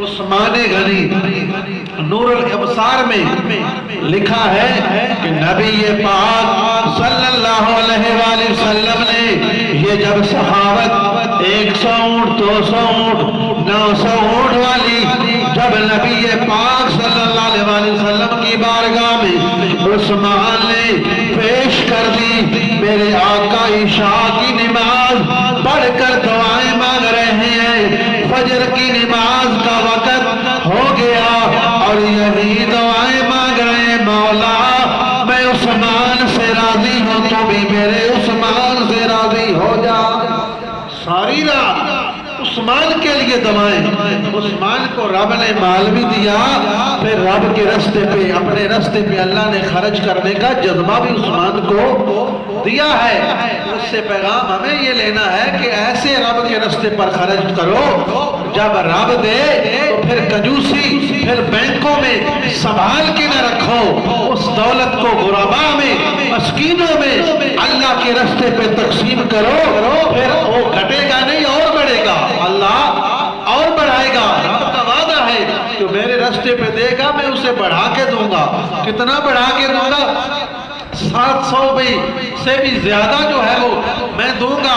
عثمان غنی نور الابصار میں لکھا ہے کہ نبی پاک صلی اللہ علیہ وآلہ وسلم نے یہ جب صحابت 100 اونٹ 200 اونٹ 900 اونٹ والی جب نبی پاک صلی اللہ علیہ وآلہ وسلم کی بارگاہ میں عثمان نے پیش کر دی، میرے آقا عشاء کی نماز پڑھ کر دعائیں مانگ رہے ہیں، فجر کی نماز کا وقت ہو گیا اور یہی دعائیں مانگ رہے ہیں، مولا میں عثمان سے راضی ہوں، تو بھی میرے عثمان سے راضی ہو جا۔ ساری رات عثمان کے لیے دعائیں، عثمان کو رب نے مال بھی دیا، پھر رب کے رستے پہ اپنے رستے پہ اللہ نے خرچ کرنے کا جذبہ بھی عثمان کو دیا ہے۔ اس سے پیغام ہمیں یہ لینا ہے کہ ایسے رب کے رستے پر خرچ کرو، جب رب دے تو پھر کنجوسی پھر بینکوں میں سنبھال کے نہ رکھو، اس دولت کو غرباء میں مسکینوں میں اللہ کے رستے پہ تقسیم کرو، پھر وہ گھٹے گا نہیں اور بڑھے گا، اللہ اور بڑھائے گا۔ رب کا وعدہ ہے کہ میرے رستے پہ دے گا میں اسے بڑھا کے دوں گا۔ کتنا بڑھا کے دوں گا؟ 700 سے بھی زیادہ جو ہے وہ میں دوں گا۔